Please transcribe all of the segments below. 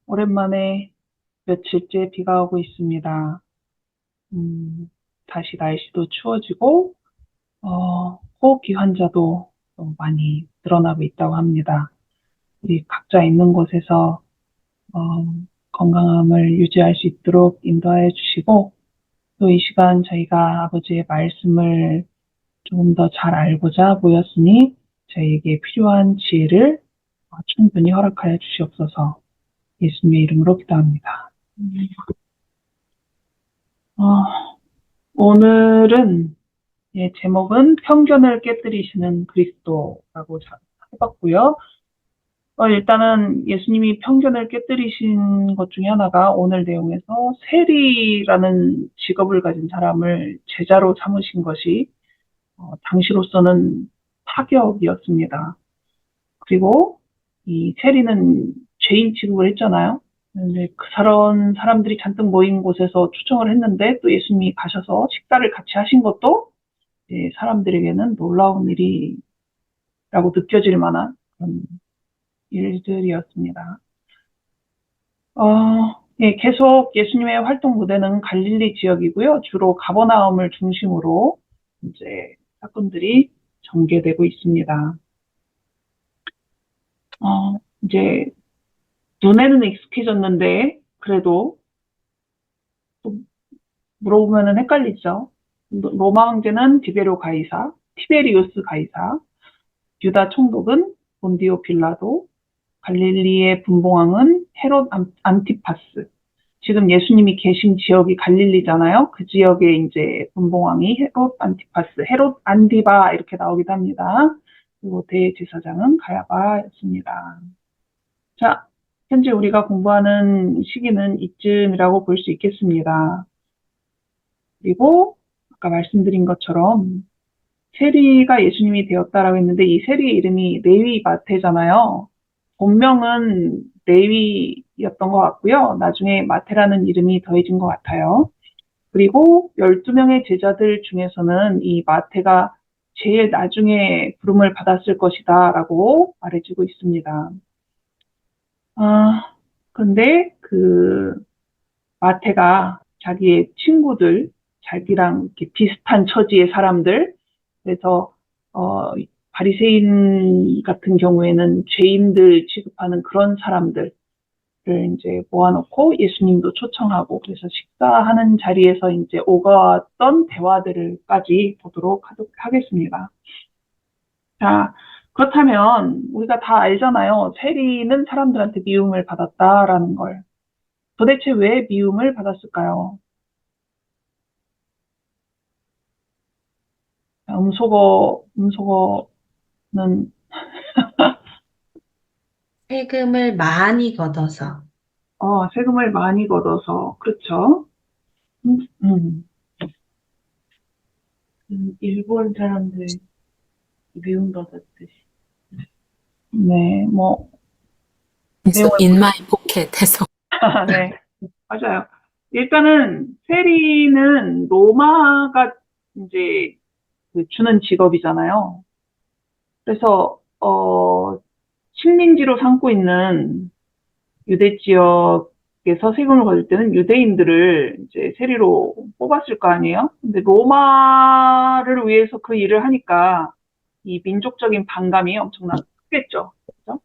오랜만에 며칠째 비가 오고 있습니다. 다시 날씨도 추워지고, 호흡기 환자도 좀 많이 늘어나고 있다고 합니다. 우리 각자 있는 곳에서, 어, 건강함을 유지할 수 있도록 인도하여 주시고, 또 이 시간 저희가 아버지의 말씀을 조금 더 잘 알고자 모였으니, 저희에게 필요한 지혜를 충분히 허락하여 주시옵소서. 예수님의 이름으로 기도합니다. 어, 오늘은 제목은 편견을 깨뜨리시는 그리스도라고 해봤고요. 일단은 예수님이 편견을 깨뜨리신 것 중에 하나가 오늘 내용에서 세리라는 직업을 가진 사람을 제자로 삼으신 것이 당시로서는 파격이었습니다. 그리고 이 세리는 죄인 취급을 했잖아요. 근데 그런 사람들이 잔뜩 모인 곳에서 초청을 했는데 또 예수님이 가셔서 식사를 같이 하신 것도 사람들에게는 놀라운 일이라고 느껴질 만한 그런 일들이었습니다. 계속 예수님의 활동 무대는 갈릴리 지역이고요. 주로 가버나움을 중심으로 이제 사건들이 전개되고 있습니다. 이제 눈에는 익숙해졌는데 그래도 또 물어보면은 헷갈리죠. 로마 황제는 디베로 가이사, 티베리우스 가이사, 유다 총독은 본디오 빌라도, 갈릴리의 분봉왕은 헤롯 안티파스. 지금 예수님이 계신 지역이 갈릴리잖아요. 그 지역의 이제 분봉왕이 헤롯 안티파스, 헤롯 안디바 이렇게 나오기도 합니다. 그리고 대제사장은 가야바였습니다. 자, 현재 우리가 공부하는 시기는 이쯤이라고 볼 수 있겠습니다. 그리고 아까 말씀드린 것처럼 세리가 예수님이 되었다라고 했는데 이 세리의 이름이 레위 마태잖아요. 본명은 레위였던 것 같고요. 나중에 마태라는 이름이 더해진 것 같아요. 그리고 12명의 제자들 중에서는 이 마태가 제일 나중에 부름을 받았을 것이다 라고 말해주고 있습니다. 근데 그 마태가 자기의 친구들, 자기랑 이렇게 비슷한 처지의 사람들, 그래서 바리새인 같은 경우에는 죄인들 취급하는 그런 사람들을 이제 모아놓고 예수님도 초청하고 그래서 식사하는 자리에서 이제 오가던 대화들을까지 보도록 하겠습니다. 자, 그렇다면 우리가 다 알잖아요. 세리는 사람들한테 미움을 받았다라는 걸. 도대체 왜 미움을 받았을까요? 음소거는 세금을 많이 걷어서. 세금을 많이 걷어서 그렇죠. 음, 음. 일본 사람들 미움받았듯이. 네, 뭐 내용을 In my pocket 해서. 네, 맞아요. 일단은 세리는 로마가 이제 그 주는 직업이잖아요. 그래서 식민지로 삼고 있는 유대 지역에서 세금을 거둘 때는 유대인들을 이제 세리로 뽑았을 거 아니에요? 근데 로마를 위해서 그 일을 하니까 이 민족적인 반감이 엄청나게 크겠죠. 그죠?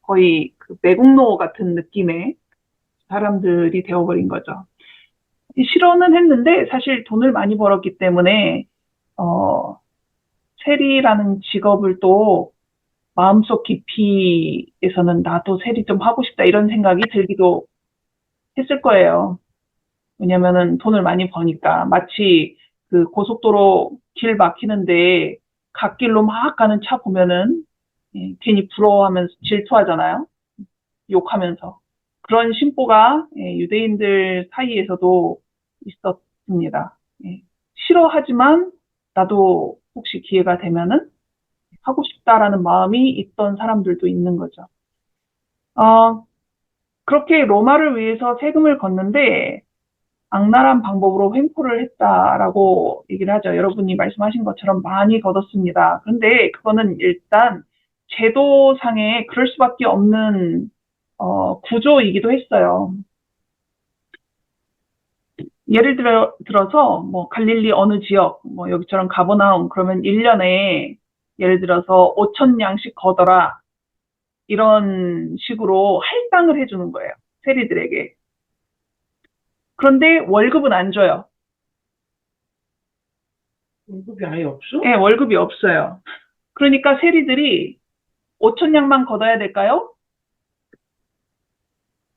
거의 그 매국노 같은 느낌의 사람들이 되어버린 거죠. 실언은 했는데 사실 돈을 많이 벌었기 때문에 어, 세리라는 직업을 또 마음속 깊이에서는 나도 세리 좀 하고 싶다 이런 생각이 들기도 했을 거예요. 왜냐면은 돈을 많이 버니까 마치 그 고속도로 길 막히는데 갓길로 막 가는 차 보면은 괜히 부러워하면서 질투하잖아요. 욕하면서. 그런 심보가 유대인들 사이에서도 있었습니다. 싫어하지만 나도 혹시 기회가 되면은 하고 싶다라는 마음이 있던 사람들도 있는 거죠. 어, 그렇게 로마를 위해서 세금을 걷는데 악랄한 방법으로 횡포를 했다라고 얘기를 하죠. 여러분이 말씀하신 것처럼 많이 걷었습니다. 그런데 그거는 일단 제도상에 그럴 수밖에 없는 구조이기도 했어요. 예를 들어서, 뭐, 갈릴리 어느 지역, 뭐, 여기처럼 가버나움, 그러면 1년에 예를 들어서 5천 양씩 거더라. 이런 식으로 할당을 해주는 거예요. 세리들에게. 그런데 월급은 안 줘요. 월급이 아예 없어? 네, 월급이 없어요. 그러니까 세리들이 5천 양만 걷어야 될까요?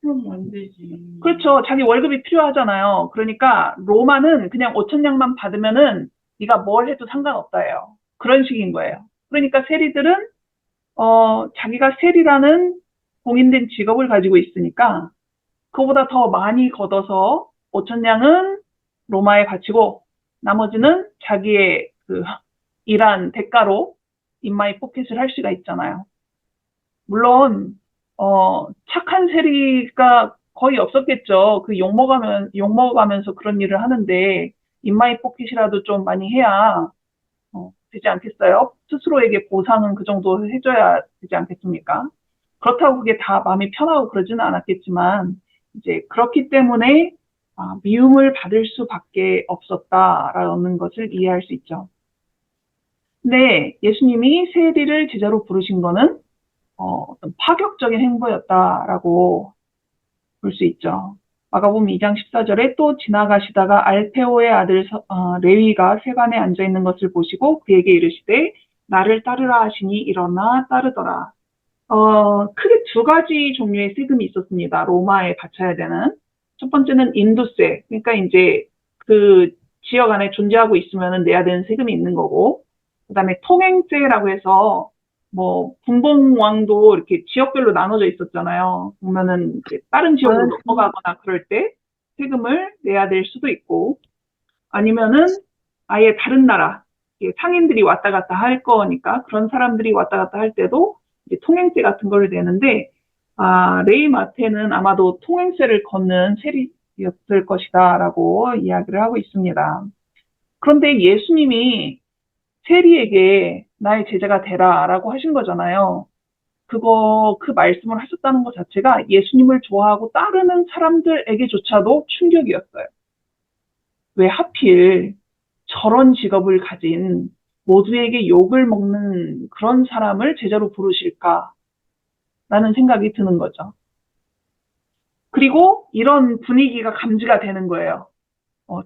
그럼 안 되지. 그렇죠. 자기 월급이 필요하잖아요. 그러니까 로마는 그냥 5천 양만 받으면은 네가 뭘 해도 상관없다예요. 그런 식인 거예요. 그러니까 세리들은 자기가 세리라는 공인된 직업을 가지고 있으니까 그거보다 더 많이 걷어서 5천 양은 로마에 바치고 나머지는 자기의 그 일한 대가로 인마이 포켓을 할 수가 있잖아요. 물론 착한 세리가 거의 없었겠죠. 그 욕먹어가면서 그런 일을 하는데 인마이 포켓이라도 좀 많이 해야 되지 않겠어요? 스스로에게 보상은 그 정도 해줘야 되지 않겠습니까? 그렇다고 그게 다 마음이 편하고 그러지는 않았겠지만 이제 그렇기 때문에 미움을 받을 수밖에 없었다라는 것을 이해할 수 있죠. 근데 예수님이 세리를 제자로 부르신 거는 어떤 파격적인 행보였다라고 볼 수 있죠. 마가복음 2장 14절에 또 지나가시다가 알페오의 아들 레위가 세관에 앉아 있는 것을 보시고 그에게 이르시되 나를 따르라 하시니 일어나 따르더라. 크게 두 가지 종류의 세금이 있었습니다. 로마에 바쳐야 되는. 첫 번째는 인도세. 그러니까 이제 그 지역 안에 존재하고 있으면 내야 되는 세금이 있는 거고, 그 다음에 통행세라고 해서 뭐 분봉왕도 이렇게 지역별로 나눠져 있었잖아요. 보면은 이제 다른 지역으로 넘어가거나 그럴 때 세금을 내야 될 수도 있고, 아니면은 아예 다른 나라, 상인들이 왔다 갔다 할 거니까 그런 사람들이 왔다 갔다 할 때도 이제 통행세 같은 걸 내는데, 레이 마테는 아마도 통행세를 걷는 세리였을 것이다라고 이야기를 하고 있습니다. 그런데 예수님이 세리에게 나의 제자가 되라라고 하신 거잖아요. 그 말씀을 하셨다는 것 자체가 예수님을 좋아하고 따르는 사람들에게조차도 충격이었어요. 왜 하필 저런 직업을 가진 모두에게 욕을 먹는 그런 사람을 제자로 부르실까? 라는 생각이 드는 거죠. 그리고 이런 분위기가 감지가 되는 거예요.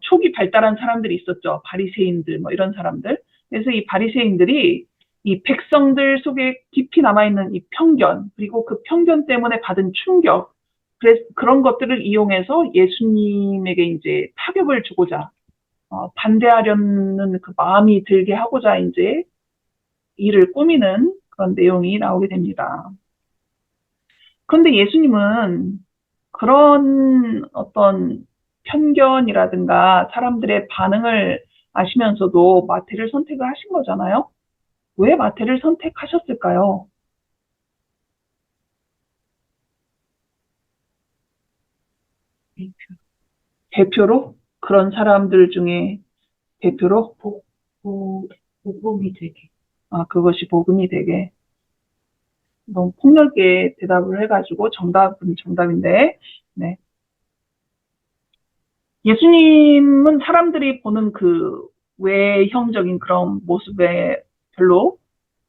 초기 발달한 사람들이 있었죠. 바리새인들, 뭐 이런 사람들. 그래서 이 바리새인들이 이 백성들 속에 깊이 남아있는 이 편견, 그리고 그 편견 때문에 받은 충격, 그런 것들을 이용해서 예수님에게 이제 타격을 주고자, 반대하려는 그 마음이 들게 하고자 이제 일을 꾸미는 그런 내용이 나오게 됩니다. 그런데 예수님은 그런 어떤 편견이라든가 사람들의 반응을 아시면서도 마태를 선택을 하신 거잖아요. 왜 마태를 선택하셨을까요? 대표로? 그런 사람들 중에 대표로? 복음이 되게. 그것이 복음이 되게. 너무 폭넓게 대답을 해가지고 정답은 정답인데, 네. 예수님은 사람들이 보는 그 외형적인 그런 모습에 별로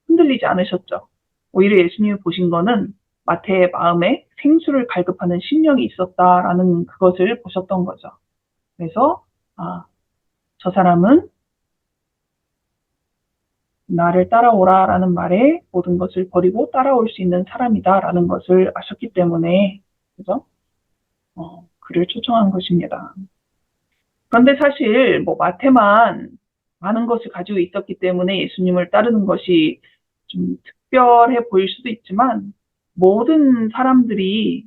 흔들리지 않으셨죠. 오히려 예수님이 보신 거는 마태의 마음에 생수를 갈급하는 심령이 있었다라는 그것을 보셨던 거죠. 그래서 저 사람은 나를 따라오라라는 말에 모든 것을 버리고 따라올 수 있는 사람이다라는 것을 아셨기 때문에 그죠? 그를 초청한 것입니다. 그런데 사실 뭐 마태만 많은 것을 가지고 있었기 때문에 예수님을 따르는 것이 좀 특별해 보일 수도 있지만 모든 사람들이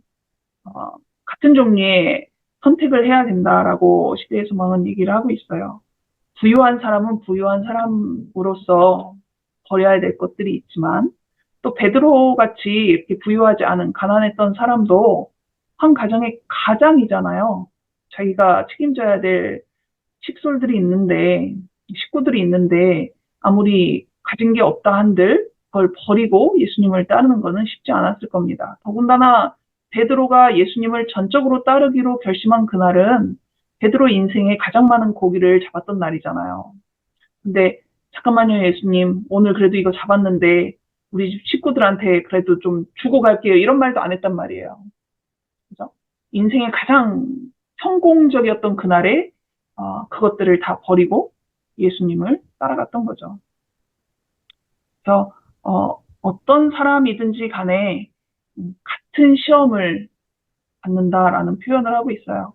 같은 종류의 선택을 해야 된다라고 시대의 소망은 얘기를 하고 있어요. 부유한 사람은 부유한 사람으로서 버려야 될 것들이 있지만 또 베드로 같이 이렇게 부유하지 않은 가난했던 사람도 한 가정의 가장이잖아요. 자기가 책임져야 될 식솔들이 있는데 식구들이 있는데 아무리 가진 게 없다 한들 그걸 버리고 예수님을 따르는 것은 쉽지 않았을 겁니다. 더군다나 베드로가 예수님을 전적으로 따르기로 결심한 그날은 베드로 인생에 가장 많은 고기를 잡았던 날이잖아요. 근데 잠깐만요, 예수님. 오늘 그래도 이거 잡았는데 우리 집 식구들한테 그래도 좀 주고 갈게요. 이런 말도 안 했단 말이에요. 그죠? 인생의 가장 성공적이었던 그날에 그것들을 다 버리고 예수님을 따라갔던 거죠. 그래서 어떤 사람이든지 간에 같은 시험을 받는다라는 표현을 하고 있어요.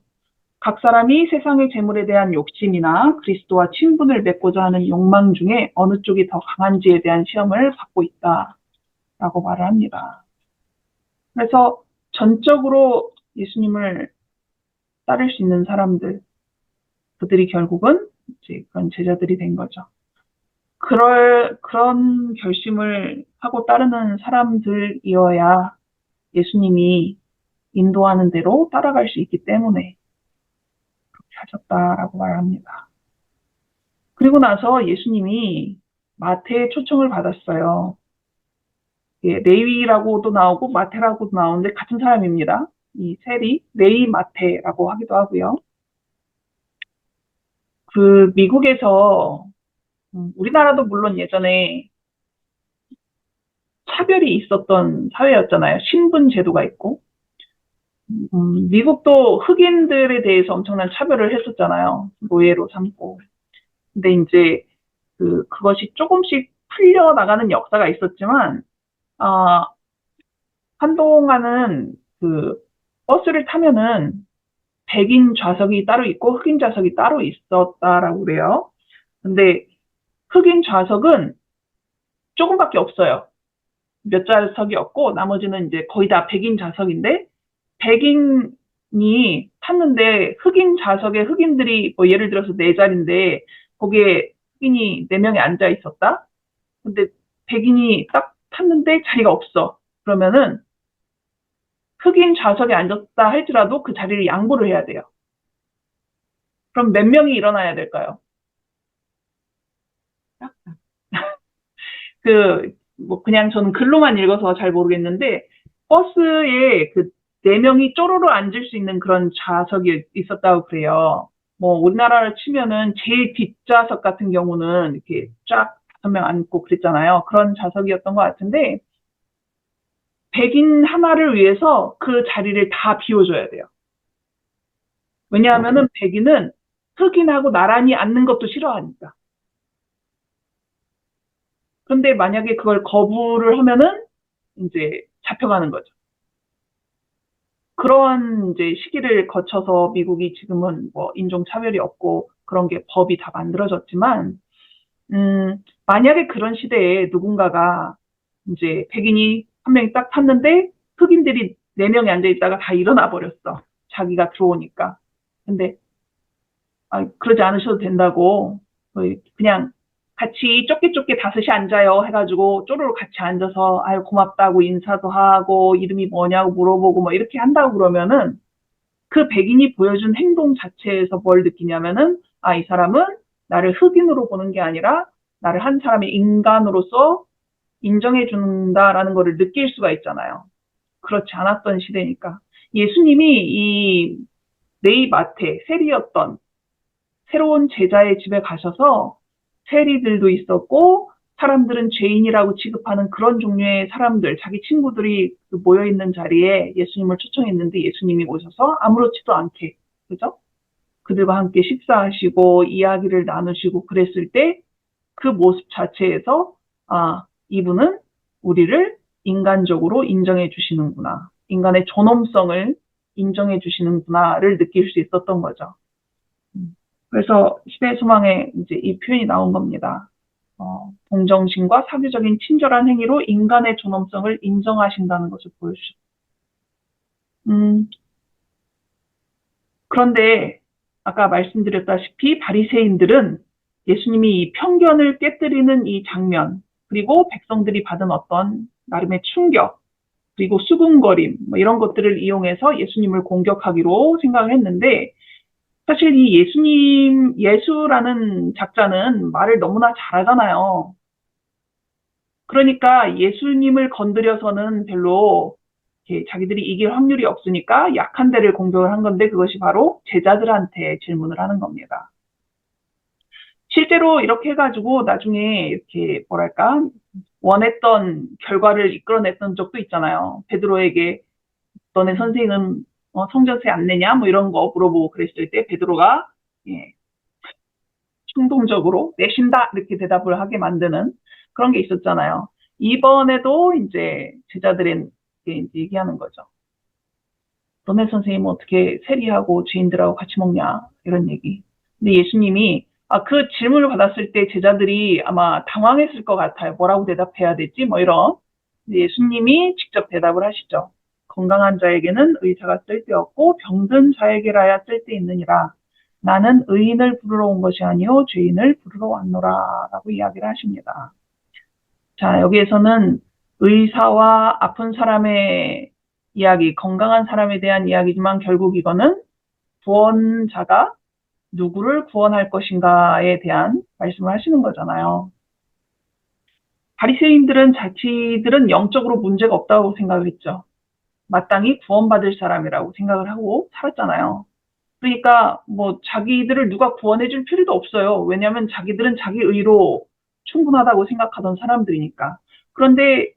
각 사람이 세상의 재물에 대한 욕심이나 그리스도와 친분을 맺고자 하는 욕망 중에 어느 쪽이 더 강한지에 대한 시험을 받고 있다라고 말을 합니다. 그래서 전적으로 예수님을 따를 수 있는 사람들, 그들이 결국은 이제 그런 제자들이 된 거죠. 그런 결심을 하고 따르는 사람들이어야 예수님이 인도하는 대로 따라갈 수 있기 때문에 그렇게 하셨다라고 말합니다. 그리고 나서 예수님이 마태의 초청을 받았어요. 예, 레위라고도 나오고 마태라고도 나오는데 같은 사람입니다. 이 셀이 레위 마태라고 하기도 하고요. 그 미국에서 우리나라도 물론 예전에 차별이 있었던 사회였잖아요. 신분 제도가 있고 미국도 흑인들에 대해서 엄청난 차별을 했었잖아요. 노예로 삼고. 근데 이제 그것이 조금씩 풀려나가는 역사가 있었지만 한동안은 버스를 타면은 백인 좌석이 따로 있고 흑인 좌석이 따로 있었다라고 그래요. 근데 흑인 좌석은 조금밖에 없어요. 몇 좌석이 없고 나머지는 이제 거의 다 백인 좌석인데 백인이 탔는데 흑인 좌석에 흑인들이 뭐 예를 들어서 4자리인데 거기에 흑인이 4명이 앉아 있었다. 근데 백인이 딱 탔는데 자리가 없어. 그러면은 흑인 좌석에 앉았다 할지라도 그 자리를 양보를 해야 돼요. 그럼 몇 명이 일어나야 될까요? 뭐 그냥 저는 글로만 읽어서 잘 모르겠는데 버스에 4명이 쪼로로 앉을 수 있는 그런 좌석이 있었다고 그래요. 뭐 우리나라를 치면은 제일 뒷좌석 같은 경우는 이렇게 쫙 5명 앉고 그랬잖아요. 그런 좌석이었던 것 같은데 백인 하나를 위해서 그 자리를 다 비워줘야 돼요. 왜냐하면은 백인은 흑인하고 나란히 앉는 것도 싫어하니까. 그런데 만약에 그걸 거부를 하면은 이제 잡혀가는 거죠. 그런 이제 시기를 거쳐서 미국이 지금은 뭐 인종차별이 없고 그런 게 법이 다 만들어졌지만, 만약에 그런 시대에 누군가가 이제 백인이 한 명이 딱 탔는데 흑인들이 4명이 앉아있다가 다 일어나 버렸어. 자기가 들어오니까. 근데, 그러지 않으셔도 된다고, 그냥 같이 좁게 5이 앉아요 해가지고 쪼르르 같이 앉아서 아유 고맙다고 인사도 하고 이름이 뭐냐고 물어보고 뭐 이렇게 한다고 그러면은 그 백인이 보여준 행동 자체에서 뭘 느끼냐면은 이 사람은 나를 흑인으로 보는 게 아니라 나를 한 사람의 인간으로서 인정해 준다라는 거를 느낄 수가 있잖아요. 그렇지 않았던 시대니까. 예수님이 이 네이 마테 세리였던 새로운 제자의 집에 가셔서 세리들도 있었고 사람들은 죄인이라고 취급하는 그런 종류의 사람들, 자기 친구들이 모여있는 자리에 예수님을 초청했는데 예수님이 오셔서 아무렇지도 않게, 그죠? 그들과 함께 식사하시고 이야기를 나누시고 그랬을 때 그 모습 자체에서 이분은 우리를 인간적으로 인정해 주시는구나. 인간의 존엄성을 인정해 주시는구나를 느낄 수 있었던 거죠. 그래서 시대의 소망에 이제 이 표현이 나온 겁니다. 동정심과 사교적인 친절한 행위로 인간의 존엄성을 인정하신다는 것을 보여주셨죠. 그런데 아까 말씀드렸다시피 바리새인들은 예수님이 이 편견을 깨뜨리는 이 장면, 그리고 백성들이 받은 어떤 나름의 충격, 그리고 수군거림, 뭐 이런 것들을 이용해서 예수님을 공격하기로 생각을 했는데 사실 이 예수라는 작자는 말을 너무나 잘하잖아요. 그러니까 예수님을 건드려서는 별로 이렇게 자기들이 이길 확률이 없으니까 약한 데를 공격을 한 건데 그것이 바로 제자들한테 질문을 하는 겁니다. 실제로 이렇게 해가지고 나중에 이렇게 뭐랄까 원했던 결과를 이끌어냈던 적도 있잖아요. 베드로에게 너네 선생은 성전세 안 내냐? 뭐 이런 거 물어보고 그랬을 때 베드로가 예, 충동적으로 내신다 이렇게 대답을 하게 만드는 그런 게 있었잖아요. 이번에도 이제 제자들이 이제 얘기하는 거죠. 너네 선생님은 어떻게 세리하고 죄인들하고 같이 먹냐? 이런 얘기. 근데 예수님이 그 질문을 받았을 때 제자들이 아마 당황했을 것 같아요. 뭐라고 대답해야 되지? 뭐 이런. 근데 예수님이 직접 대답을 하시죠. 건강한 자에게는 의사가 쓸데없고 병든 자에게라야 쓸데있느니라. 나는 의인을 부르러 온 것이 아니요 죄인을 부르러 왔노라 라고 이야기를 하십니다. 자, 여기에서는 의사와 아픈 사람의 이야기, 건강한 사람에 대한 이야기지만 결국 이거는 구원자가 누구를 구원할 것인가에 대한 말씀을 하시는 거잖아요. 바리새인들은 자기들은 영적으로 문제가 없다고 생각을 했죠. 마땅히 구원받을 사람이라고 생각을 하고 살았잖아요. 그러니까 뭐 자기들을 누가 구원해 줄 필요도 없어요. 왜냐하면 자기들은 자기 의로 충분하다고 생각하던 사람들이니까. 그런데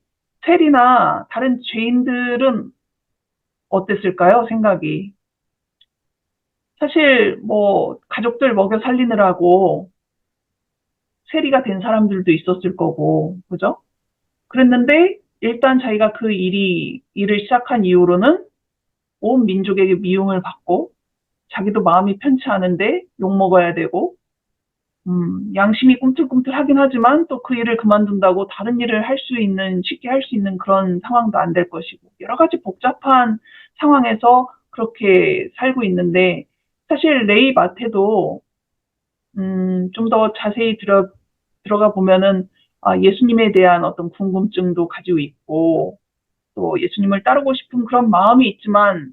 세리나 다른 죄인들은 어땠을까요? 생각이. 사실 뭐 가족들 먹여 살리느라고 세리가 된 사람들도 있었을 거고, 그죠? 그랬는데 일단 자기가 그 일을 시작한 이후로는 온 민족에게 미움을 받고 자기도 마음이 편치 않은데 욕먹어야 되고 양심이 꿈틀꿈틀하긴 하지만 또 그 일을 그만둔다고 다른 일을 쉽게 할 수 있는 그런 상황도 안 될 것이고 여러 가지 복잡한 상황에서 그렇게 살고 있는데 사실 레위 마태도 좀 더 자세히 들어가 보면은 예수님에 대한 어떤 궁금증도 가지고 있고 또 예수님을 따르고 싶은 그런 마음이 있지만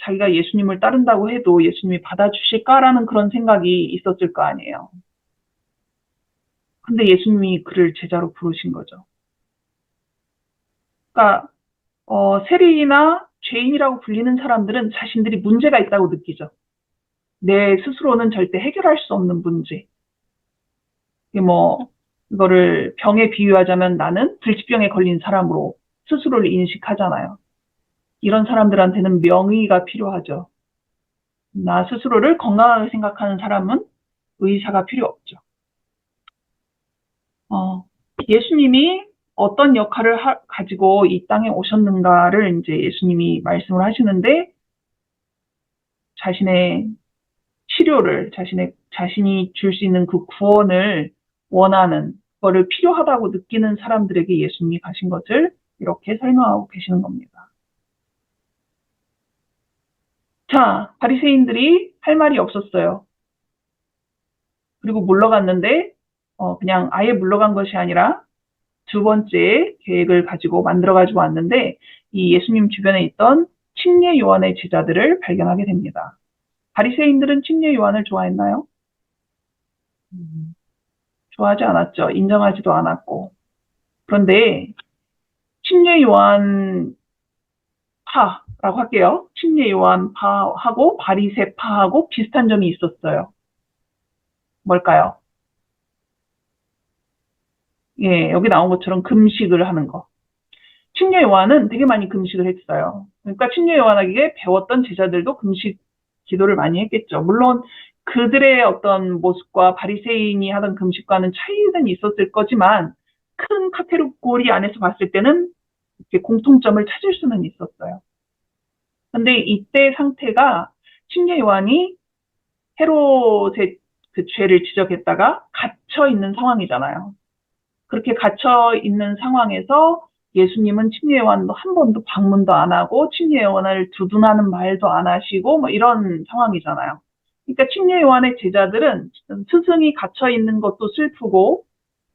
자기가 예수님을 따른다고 해도 예수님이 받아주실까라는 그런 생각이 있었을 거 아니에요. 근데 예수님이 그를 제자로 부르신 거죠. 그러니까 세리나 죄인이라고 불리는 사람들은 자신들이 문제가 있다고 느끼죠. 내 스스로는 절대 해결할 수 없는 문제. 이게 뭐 이거를 병에 비유하자면 나는 불치병에 걸린 사람으로 스스로를 인식하잖아요. 이런 사람들한테는 명의가 필요하죠. 나 스스로를 건강하게 생각하는 사람은 의사가 필요 없죠. 예수님이 어떤 역할을 가지고 이 땅에 오셨는가를 이제 예수님이 말씀을 하시는데 자신의 치료를 자신이 줄 수 있는 그 구원을 원하는 거를 필요하다고 느끼는 사람들에게 예수님이 가신 것을 이렇게 설명하고 계시는 겁니다. 자, 바리새인들이 할 말이 없었어요. 그리고 물러갔는데 그냥 아예 물러간 것이 아니라 두 번째 계획을 가지고 만들어가지고 왔는데 이 예수님 주변에 있던 침례 요한의 제자들을 발견하게 됩니다. 바리새인들은 침례 요한을 좋아했나요? 좋아하지 않았죠. 인정하지도 않았고. 그런데 침례 요한 파라고 할게요. 침례 요한 파하고 바리새 파하고 비슷한 점이 있었어요. 뭘까요? 예, 여기 나온 것처럼 금식을 하는 거. 침례 요한은 되게 많이 금식을 했어요. 그러니까 침례 요한에게 배웠던 제자들도 금식 기도를 많이 했겠죠. 물론 그들의 어떤 모습과 바리새인이 하던 금식과는 차이는 있었을 거지만 큰 카테고리 안에서 봤을 때는 이렇게 공통점을 찾을 수는 있었어요. 근데 이때 상태가 침례 요한이 헤롯의 그 죄를 지적했다가 갇혀 있는 상황이잖아요. 그렇게 갇혀 있는 상황에서 예수님은 침례 요한도 한 번도 방문도 안 하고 침례 요한을 두둔하는 말도 안 하시고 뭐 이런 상황이잖아요. 그러니까 침례 요한의 제자들은 스승이 갇혀 있는 것도 슬프고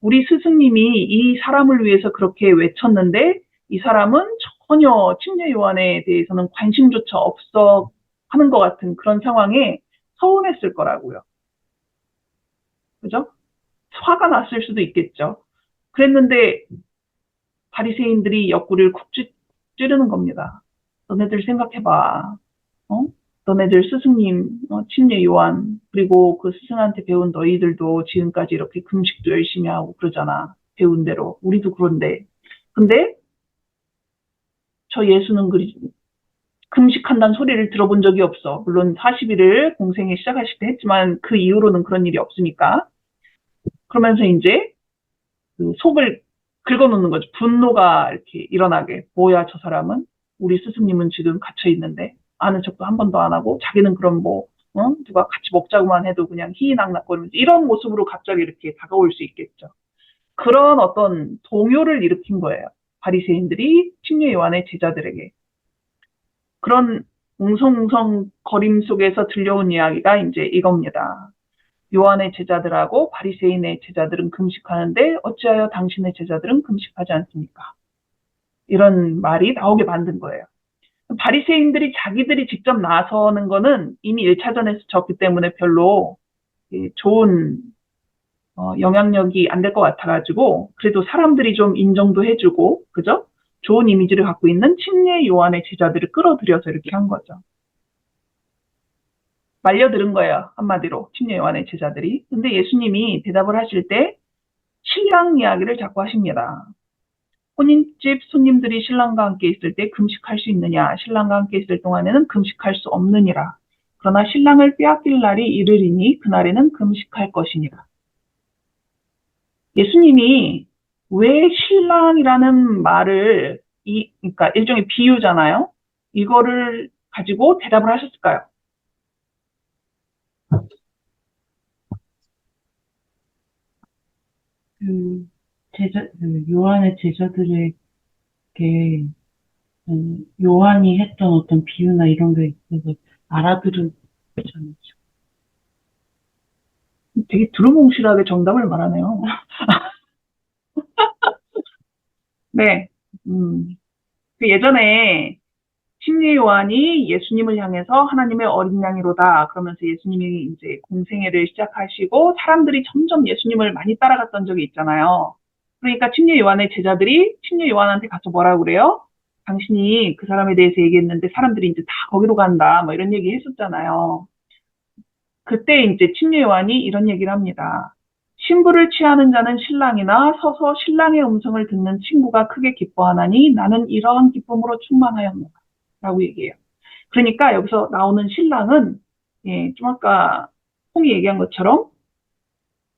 우리 스승님이 이 사람을 위해서 그렇게 외쳤는데 이 사람은 전혀 침례 요한에 대해서는 관심조차 없어 하는 것 같은 그런 상황에 서운했을 거라고요. 그죠? 화가 났을 수도 있겠죠. 그랬는데 바리새인들이 옆구리를 쿡 찌르는 겁니다. 너네들 생각해봐. 어? 너네들 스승님, 침례 요한, 그리고 그 스승한테 배운 너희들도 지금까지 이렇게 금식도 열심히 하고 그러잖아. 배운 대로. 우리도 그런데. 근데 저 예수는 금식한다는 소리를 들어본 적이 없어. 물론 40일을 공생에 시작하실 때 했지만 그 이후로는 그런 일이 없으니까. 그러면서 이제 그 속을 긁어놓는 거죠. 분노가 이렇게 일어나게. 뭐야, 저 사람은? 우리 스승님은 지금 갇혀 있는데 아는 척도 한 번도 안 하고 자기는 그럼 뭐 누가 같이 먹자고만 해도 그냥 희희낙낙거리면서 이런 모습으로 갑자기 이렇게 다가올 수 있겠죠. 그런 어떤 동요를 일으킨 거예요. 바리새인들이 침례 요한의 제자들에게. 그런 웅성웅성 거림 속에서 들려온 이야기가 이제 이겁니다. 요한의 제자들하고 바리새인의 제자들은 금식하는데 어찌하여 당신의 제자들은 금식하지 않습니까? 이런 말이 나오게 만든 거예요. 바리새인들이 자기들이 직접 나서는 거는 이미 1차전에서 졌기 때문에 별로 좋은 영향력이 안 될 것 같아가지고 그래도 사람들이 좀 인정도 해주고 그죠? 좋은 이미지를 갖고 있는 침례 요한의 제자들을 끌어들여서 이렇게 한 거죠. 말려들은 거예요. 한마디로 침례 요한의 제자들이. 근데 예수님이 대답을 하실 때 신랑 이야기를 자꾸 하십니다. 혼인집 손님들이 신랑과 함께 있을 때 금식할 수 있느냐? 신랑과 함께 있을 동안에는 금식할 수 없느니라. 그러나 신랑을 빼앗길 날이 이르리니 그날에는 금식할 것이니라. 예수님이 왜 신랑이라는 말을 그러니까 일종의 비유잖아요. 이거를 가지고 대답을 하셨을까요? 그 요한의 제자들에게 요한이 했던 어떤 비유나 이런 게 있어서 알아들으잖아요. 되게 두루뭉실하게 정답을 말하네요. 네. 그 예전에 침례 요한이 예수님을 향해서 하나님의 어린 양이로다. 그러면서 예수님이 이제 공생애를 시작하시고 사람들이 점점 예수님을 많이 따라갔던 적이 있잖아요. 그러니까 침례 요한의 제자들이 침례 요한한테 가서 뭐라고 그래요? 당신이 그 사람에 대해서 얘기했는데 사람들이 이제 다 거기로 간다. 뭐 이런 얘기 했었잖아요. 그때 이제 침례 요한이 이런 얘기를 합니다. 신부를 취하는 자는 신랑이나 서서 신랑의 음성을 듣는 친구가 크게 기뻐하나니 나는 이러한 기쁨으로 충만하였노라. 라고 얘기해요. 그러니까 여기서 나오는 신랑은 좀 아까 홍이 얘기한 것처럼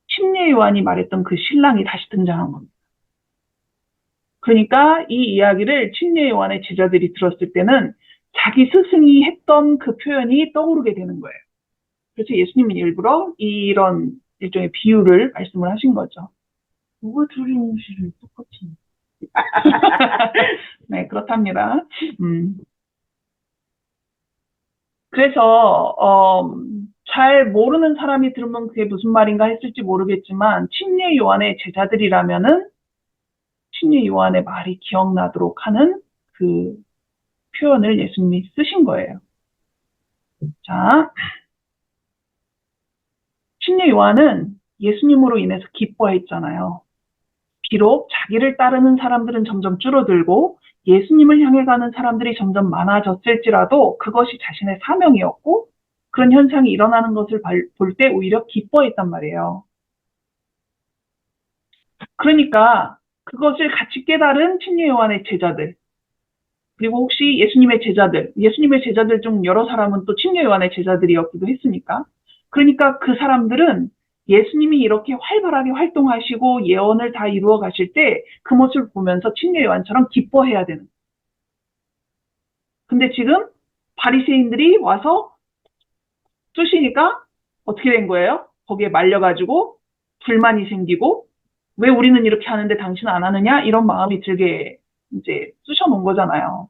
침례 요한이 말했던 그 신랑이 다시 등장한 겁니다. 그러니까 이 이야기를 침례 요한의 제자들이 들었을 때는 자기 스승이 했던 그 표현이 떠오르게 되는 거예요. 그래서 예수님은 일부러 이런 일종의 비유를 말씀을 하신 거죠. 누가 두리뭉실을 똑같이. 네, 그렇답니다. 그래서 잘 모르는 사람이 들으면 그게 무슨 말인가 했을지 모르겠지만 침례 요한의 제자들이라면은 침례 요한의 말이 기억나도록 하는 그 표현을 예수님이 쓰신 거예요. 자, 침례 요한은 예수님으로 인해서 기뻐했잖아요. 비록 자기를 따르는 사람들은 점점 줄어들고 예수님을 향해 가는 사람들이 점점 많아졌을지라도 그것이 자신의 사명이었고 그런 현상이 일어나는 것을 볼 때 오히려 기뻐했단 말이에요. 그러니까 그것을 같이 깨달은 침례 요한의 제자들 그리고 혹시 예수님의 제자들 중 여러 사람은 또 침례 요한의 제자들이었기도 했으니까 그러니까 그 사람들은 예수님이 이렇게 활발하게 활동하시고 예언을 다 이루어 가실 때 그 모습을 보면서 침례 요한처럼 기뻐해야 되는. 근데 지금 바리새인들이 와서 쑤시니까 어떻게 된 거예요? 거기에 말려가지고 불만이 생기고 왜 우리는 이렇게 하는데 당신은 안 하느냐? 이런 마음이 들게 이제 쑤셔놓은 거잖아요.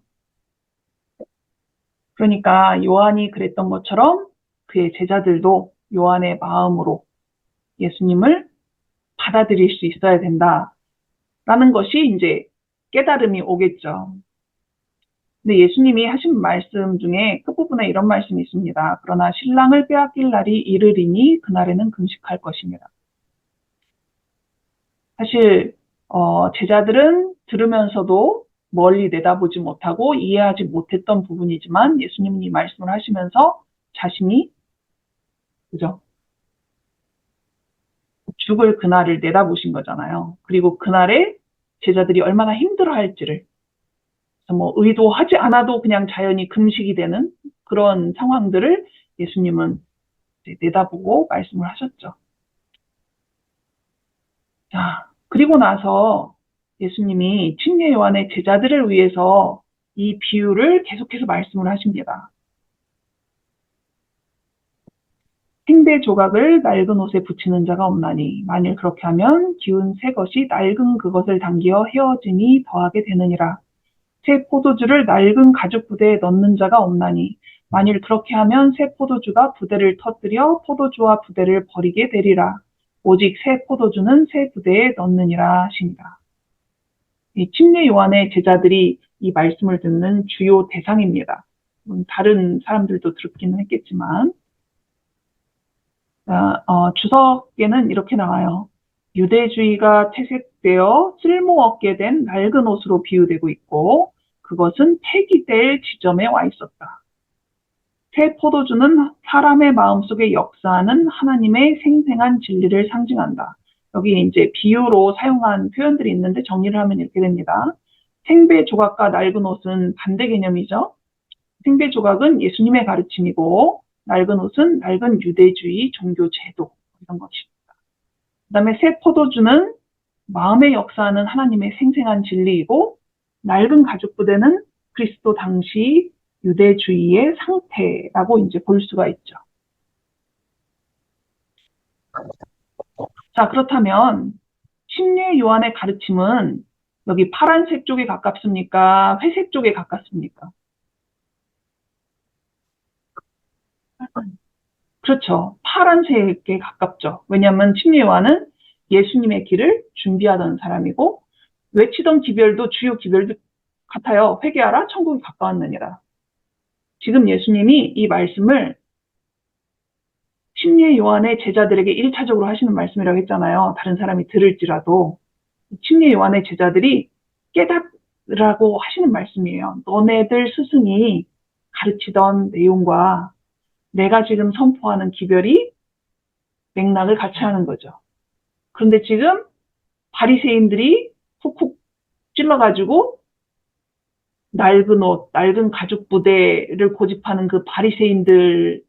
그러니까 요한이 그랬던 것처럼 그의 제자들도 요한의 마음으로 예수님을 받아들일 수 있어야 된다라는 것이 이제 깨달음이 오겠죠. 근데 예수님이 하신 말씀 중에 끝부분에 이런 말씀이 있습니다. 그러나 신랑을 빼앗길 날이 이르리니 그날에는 금식할 것입니다. 사실 제자들은 들으면서도 멀리 내다보지 못하고 이해하지 못했던 부분이지만 예수님은 이 말씀을 하시면서 자신이 그죠? 죽을 그날을 내다보신 거잖아요. 그리고 그날에 제자들이 얼마나 힘들어할지를 뭐 의도하지 않아도 그냥 자연히 금식이 되는 그런 상황들을 예수님은 내다보고 말씀을 하셨죠. 자, 그리고 나서 예수님이 침례 요한의 제자들을 위해서 이 비유를 계속해서 말씀을 하십니다. 생배 조각을 낡은 옷에 붙이는 자가 없나니 만일 그렇게 하면 기운 새 것이 낡은 그것을 당기어 헤어짐이 더하게 되느니라. 새 포도주를 낡은 가죽 부대에 넣는 자가 없나니 만일 그렇게 하면 새 포도주가 부대를 터뜨려 포도주와 부대를 버리게 되리라. 오직 새 포도주는 새 부대에 넣느니라 하시니라. 이 침례 요한의 제자들이 이 말씀을 듣는 주요 대상입니다. 다른 사람들도 들었기는 했겠지만 주석에는 이렇게 나와요. 유대주의가 퇴색되어 쓸모없게 된 낡은 옷으로 비유되고 있고 그것은 폐기될 지점에 와 있었다. 새 포도주는 사람의 마음속에 역사하는 하나님의 생생한 진리를 상징한다. 여기 이제 비유로 사용한 표현들이 있는데 정리를 하면 이렇게 됩니다. 생배 조각과 낡은 옷은 반대 개념이죠. 생배 조각은 예수님의 가르침이고 낡은 옷은 낡은 유대주의 종교 제도 이런 것입니다. 그 다음에 새 포도주는 마음에 역사하는 하나님의 생생한 진리이고 낡은 가죽 부대는 그리스도 당시 유대주의의 상태라고 이제 볼 수가 있죠. 자, 그렇다면 침례 요한의 가르침은 여기 파란색 쪽에 가깝습니까? 회색 쪽에 가깝습니까? 그렇죠. 파란색에 가깝죠. 왜냐하면 침례 요한은 예수님의 길을 준비하던 사람이고 외치던 기별도 주요 기별도 같아요. 회개하라 천국이 가까웠느니라. 지금 예수님이 이 말씀을 침례 요한의 제자들에게 1차적으로 하시는 말씀이라고 했잖아요. 다른 사람이 들을지라도 침례 요한의 제자들이 깨닫으라고 하시는 말씀이에요. 너네들 스승이 가르치던 내용과 내가 지금 선포하는 기별이 맥락을 같이 하는 거죠. 그런데 지금 바리새인들이 훅훅 찔러가지고 낡은 옷, 낡은 가죽 부대를 고집하는 그 바리새인들하고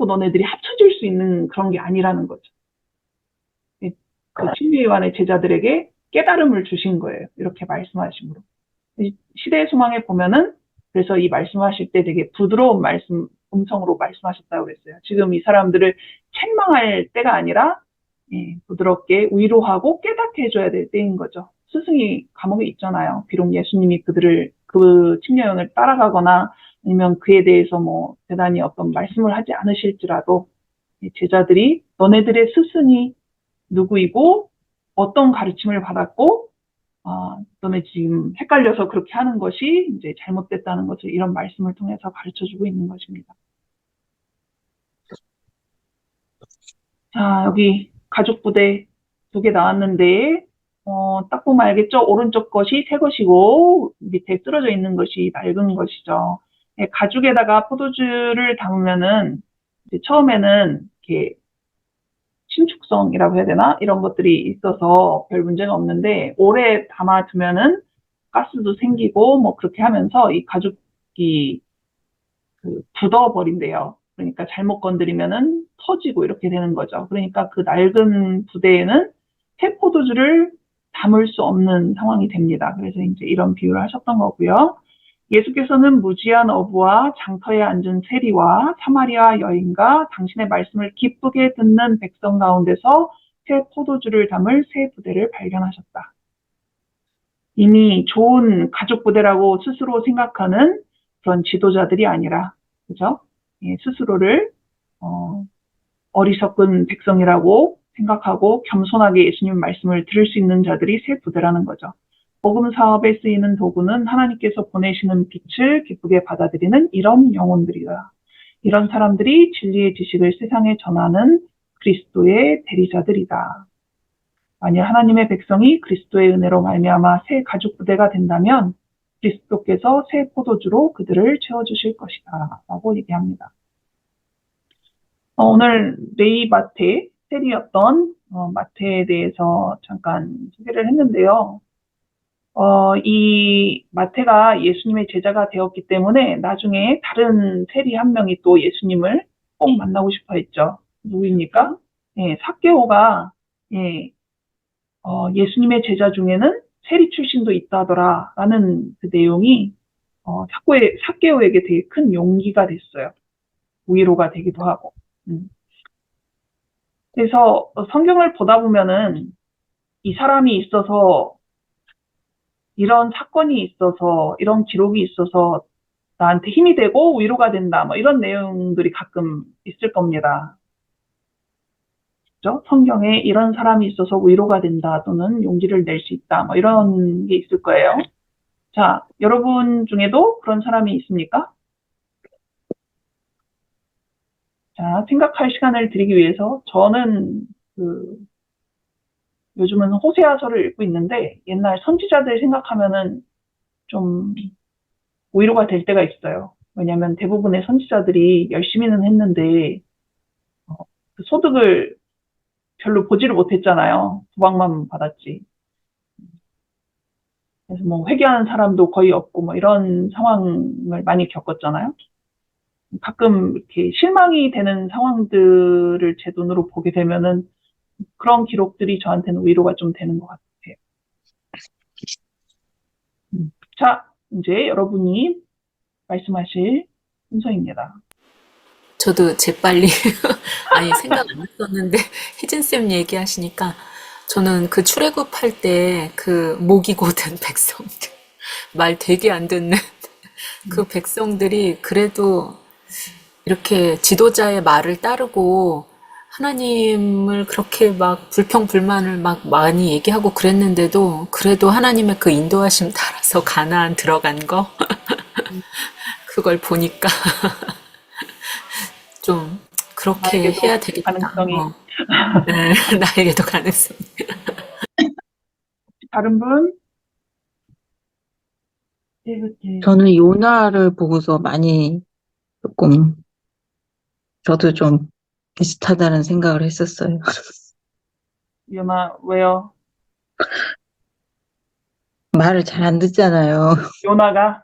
너네들이 합쳐질 수 있는 그런 게 아니라는 거죠. 그 침례 요한의 제자들에게 깨달음을 주신 거예요. 이렇게 말씀하심으로. 시대의 소망에 보면은 그래서 이 말씀하실 때 되게 부드러운 음성으로 말씀하셨다고 그랬어요. 지금 이 사람들을 책망할 때가 아니라 부드럽게 위로하고 깨닫게 해줘야 될 때인 거죠. 스승이 감옥에 있잖아요. 비록 예수님이 그 침례 요한을 따라가거나 아니면 그에 대해서 뭐 대단히 어떤 말씀을 하지 않으실지라도 제자들이 너네들의 스승이 누구이고 어떤 가르침을 받았고 너네 지금 헷갈려서 그렇게 하는 것이 이제 잘못됐다는 것을 이런 말씀을 통해서 가르쳐주고 있는 것입니다. 자, 여기 가죽 부대 2개 나왔는데 딱 보면 알겠죠? 오른쪽 것이 새 것이고 밑에 쓰러져 있는 것이 낡은 것이죠. 가죽에다가 포도주를 담으면은 이제 처음에는 이렇게 신축성이라고 해야 되나? 이런 것들이 있어서 별 문제가 없는데 오래 담아두면은 가스도 생기고 뭐 그렇게 하면서 이 가죽이 굳어버린대요. 그러니까 잘못 건드리면은 터지고 이렇게 되는 거죠. 그러니까 그 낡은 부대에는 새 포도주를 담을 수 없는 상황이 됩니다. 그래서 이제 이런 비유를 하셨던 거고요. 예수께서는 무지한 어부와 장터에 앉은 세리와 사마리아 여인과 당신의 말씀을 기쁘게 듣는 백성 가운데서 새 포도주를 담을 새 부대를 발견하셨다. 이미 좋은 가족 부대라고 스스로 생각하는 그런 지도자들이 아니라, 그죠? 스스로를 어리석은 백성이라고 생각하고 겸손하게 예수님 말씀을 들을 수 있는 자들이 새 부대라는 거죠. 복음 사업에 쓰이는 도구는 하나님께서 보내시는 빛을 기쁘게 받아들이는 이런 영혼들이다. 이런 사람들이 진리의 지식을 세상에 전하는 그리스도의 대리자들이다. 만일 하나님의 백성이 그리스도의 은혜로 말미암아 새 가죽 부대가 된다면 그리스도께서 새 포도주로 그들을 채워주실 것이다 라고 얘기합니다. 오늘 레이 마테, 셀이었던 마테에 대해서 잠깐 소개를 했는데요. 이 마테가 예수님의 제자가 되었기 때문에 나중에 다른 세리 한 명이 또 예수님을 꼭 만나고 싶어 했죠. 누구입니까? 예, 삭개오가 예, 예수님의 제자 중에는 세리 출신도 있다더라 라는 그 내용이 삭개오에게 되게 큰 용기가 됐어요. 위로가 되기도 하고. 그래서 성경을 보다 보면은 이 사람이 있어서 이런 사건이 있어서 이런 기록이 있어서 나한테 힘이 되고 위로가 된다. 뭐 이런 내용들이 가끔 있을 겁니다. 그죠? 성경에 이런 사람이 있어서 위로가 된다 또는 용기를 낼 수 있다. 뭐 이런 게 있을 거예요. 자, 여러분 중에도 그런 사람이 있습니까? 자, 생각할 시간을 드리기 위해서 저는 요즘은 호세아서를 읽고 있는데 옛날 선지자들 생각하면은 좀 위로가 될 때가 있어요. 왜냐하면 대부분의 선지자들이 열심히는 했는데 그 소득을 별로 보지를 못했잖아요. 도박만 받았지. 그래서 뭐 회개하는 사람도 거의 없고 뭐 이런 상황을 많이 겪었잖아요. 가끔 이렇게 실망이 되는 상황들을 제 눈으로 보게 되면은 그런 기록들이 저한테는 위로가 좀 되는 것 같아요. 자, 이제 여러분이 말씀하실 순서입니다. 저도 재빨리 아니 생각 안 했었는데 희진쌤 얘기하시니까 저는 그 출애굽할 때 그 목이 고든 백성들 말 되게 안 듣는 그 백성들이 그래도 이렇게 지도자의 말을 따르고 하나님을 그렇게 막 불평불만을 막 많이 얘기하고 그랬는데도 그래도 하나님의 그 인도하심 따라서 가나안 들어간 거 그걸 보니까 좀 그렇게 나에게도 해야 되겠다. 가능성이. 네, 나에게도 가능성이. 다른 분? 저는 요나를 보고서 많이 조금, 저도 좀 비슷하다는 생각을 했었어요. 요나, 왜요? 말을 잘 안 듣잖아요. 요나가?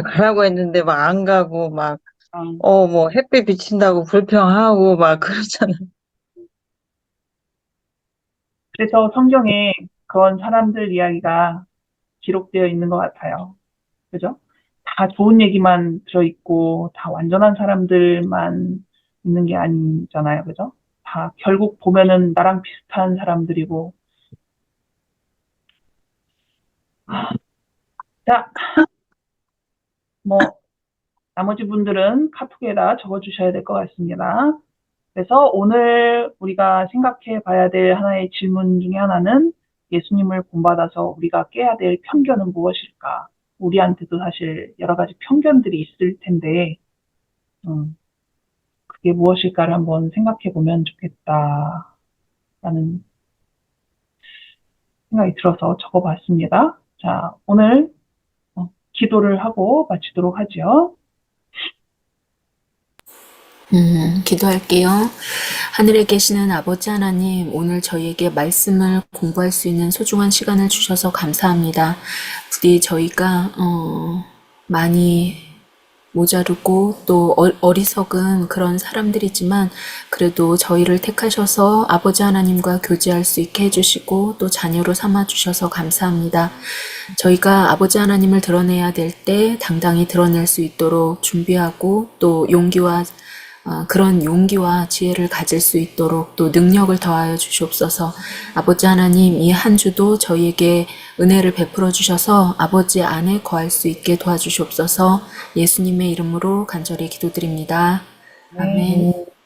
가라고 했는데 막 안 가고, 막, 어, 뭐 햇빛 비친다고 불평하고 막 그러잖아요. 그래서 성경에 그런 사람들 이야기가 기록되어 있는 것 같아요. 그죠? 다 좋은 얘기만 들어있고, 다 완전한 사람들만 있는 게 아니잖아요. 그죠? 다 결국 보면은 나랑 비슷한 사람들이고. 자, 뭐, 나머지 분들은 카톡에다 적어주셔야 될 것 같습니다. 그래서 오늘 우리가 생각해 봐야 될 하나의 질문 중에 하나는 예수님을 본받아서 우리가 깨야 될 편견은 무엇일까? 우리한테도 사실 여러 가지 편견들이 있을 텐데, 그게 무엇일까를 한번 생각해 보면 좋겠다라는 생각이 들어서 적어 봤습니다. 자, 오늘 기도를 하고 마치도록 하죠. 기도할게요. 하늘에 계시는 아버지 하나님, 오늘 저희에게 말씀을 공부할 수 있는 소중한 시간을 주셔서 감사합니다. 부디 저희가 많이 모자르고 또 어리석은 그런 사람들이지만 그래도 저희를 택하셔서 아버지 하나님과 교제할 수 있게 해주시고 또 자녀로 삼아주셔서 감사합니다. 저희가 아버지 하나님을 드러내야 될 때 당당히 드러낼 수 있도록 준비하고 또 그런 용기와 지혜를 가질 수 있도록 또 능력을 더하여 주시옵소서. 아버지 하나님, 이 한 주도 저희에게 은혜를 베풀어 주셔서 아버지 안에 거할 수 있게 도와주시옵소서. 예수님의 이름으로 간절히 기도드립니다. 아멘.